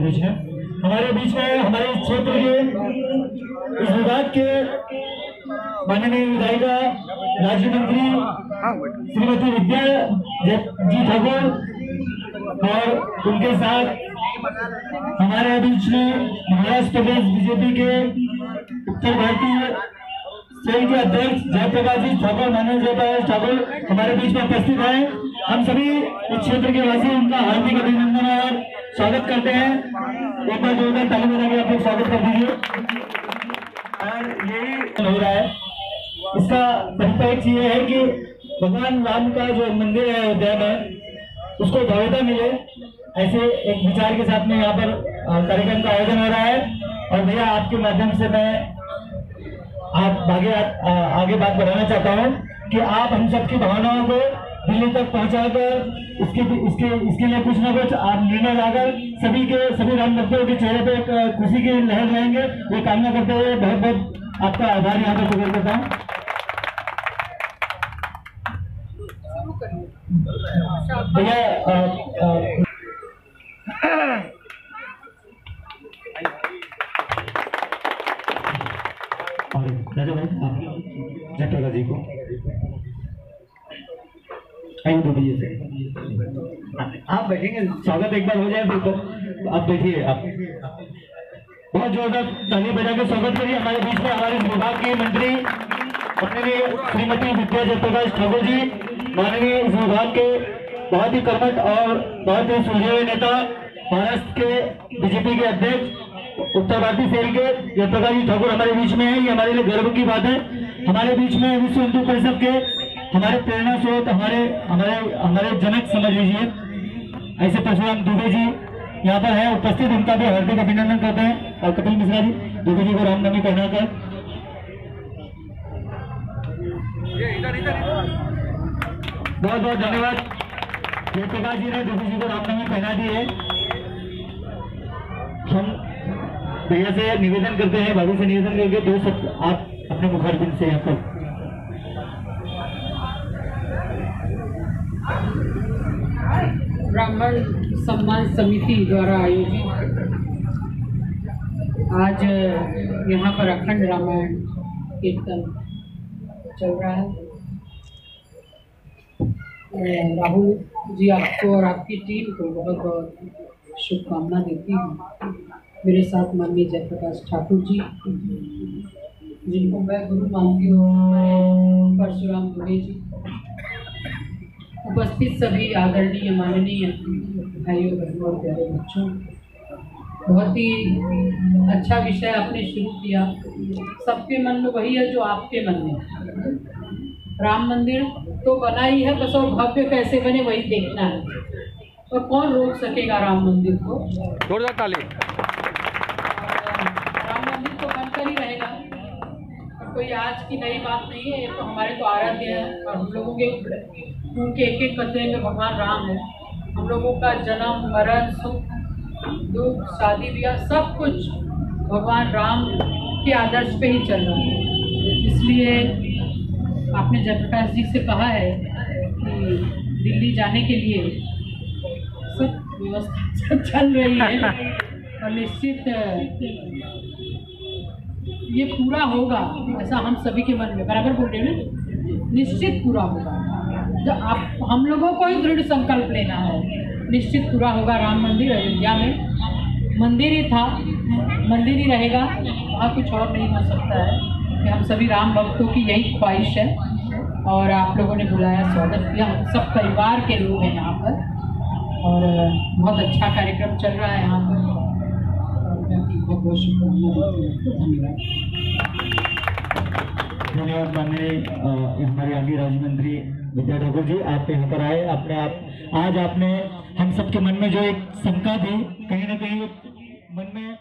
बीच में। हमारे बीच में हमारे क्षेत्र के इस विभाग के माननीय विधायिका राज्य मंत्री श्रीमती विद्या जी ठाकुर और उनके साथ हमारे बीच में महाराष्ट्र प्रदेश बीजेपी के उत्तर भारतीय सेल के अध्यक्ष जयप्रकाश जी ठाकुर, माननीय जयप्रकाश ठाकुर हमारे बीच में उपस्थित हैं। हम सभी इस क्षेत्र के वासी उनका हार्दिक अभिनंदन और स्वागत करते हैं। एक बार जोरदार ताली बजा के आप लोग स्वागत कर दीजिए। और यही हो रहा है, इसका परिप्रेक्ष्य ये है कि भगवान राम का जो मंदिर है अयोध्या में उसको भव्यता मिले, ऐसे एक विचार के साथ में यहाँ पर कार्यक्रम का आयोजन हो रहा है। और भैया आपके माध्यम से मैं आगे बात बढ़ाना चाहता हूँ कि आप हम सबकी भावनाओं को दिल्ली तक पहुँचाकर इसके लिए कुछ न कुछ आप निर्णय लाकर सभी राम भक्तों के चेहरे पे एक खुशी की लहर लाएंगे, ये कामना करते हुए बहुत बहुत आपका आभार यहाँ पर प्रकट करता हूँ। भैया दादा भाई जयप्रकाश जी को आप बैठेंगे, स्वागत एक बार हो जाए फिर तो आप बैठिए। आप बहुत जोरदार ताली बजा के स्वागत करिए। हमारे बीच में हमारे विभाग के मंत्री माननीय श्रीमती विद्या जयप्रकाश ठाकुर जी, माननीय इस विभाग के बहुत ही कर्मठ और बहुत ही सुलझे हुए नेता, महाराष्ट्र के बीजेपी के अध्यक्ष उत्तर भारतीय सेल के जयप्रकाश जी ठाकुर हमारे बीच में है। ये हमारे लिए गर्व की बात है। हमारे बीच में विश्व हिंदू परिषद के हमारे प्रेरणा स्रोत, हमारे जनक समझ लीजिए, ऐसे परशुराम दुबे जी यहाँ पर है उपस्थित, उनका भी हार्दिक अभिनंदन करते हैं। और कपिल मिश्रा जी, दुबे जी को रामनवमी कहनाकर बहुत बहुत धन्यवाद। जयप्रकाश जी ने दुबे जी को रामनवमी पहना दी है। हम भैया से निवेदन करते हैं, भाभी से निवेदन करके दो शब्द आप अपने मुखारबिंद से यहाँ पर। ब्राह्मण सम्मान समिति द्वारा आयोजित आज यहाँ पर अखंड रामायण कीर्तन चल रहा है। राहुल जी आपको और आपकी टीम को बहुत बहुत शुभकामना देती हूँ। मेरे साथ माननीय जयप्रकाश ठाकुर जी, जिनको मैं गुरु मानती हूँ, परशुराम दुबे जी, उपस्थित सभी आदरणीय माननीय भाइयों बहनों और प्यारे बच्चों, बहुत ही अच्छा विषय आपने शुरू किया। सबके मन में वही है जो आपके मन में है। राम मंदिर तो बना ही है, बस और भव्य कैसे बने वही देखना है। और कौन रोक सकेगा राम मंदिर को? जोरदार ताली। राम मंदिर तो बनकर ही रहेगा, और कोई आज की नई बात नहीं है। ये तो हमारे तो आराध्य है और हम लोगों के उनके एक एक कतरे में भगवान राम है। हम लोगों का जन्म मरण सुख दुख शादी ब्याह सब कुछ भगवान राम के आदर्श पे ही चल रहा है। इसलिए आपने जयप्रकाश जी से कहा है कि दिल्ली जाने के लिए सब व्यवस्था चल रही है और निश्चित ये पूरा होगा, ऐसा हम सभी के मन में बराबर बोल रहे हैं ना, निश्चित पूरा होगा। जब आप हम लोगों को ही दृढ़ संकल्प लेना है, निश्चित पूरा होगा। राम मंदिर अयोध्या में मंदिर ही था, मंदिर ही रहेगा, वहाँ कुछ और नहीं हो सकता है। कि हम सभी राम भक्तों की यही ख्वाहिश है और आप लोगों ने बुलाया, स्वागत किया। हम सब परिवार के लोग हैं यहाँ पर और बहुत अच्छा कार्यक्रम चल रहा है यहाँ पर। बहुत बहुत शुभकामनाएं, धन्यवाद। धन्यवाद माननीय हमारे आगे राज्य मंत्री विद्या ठाकुर जी, आप यहाँ पर आए। आज आपने हम सबके मन में जो एक शंका थी, कहीं ना कहीं मन में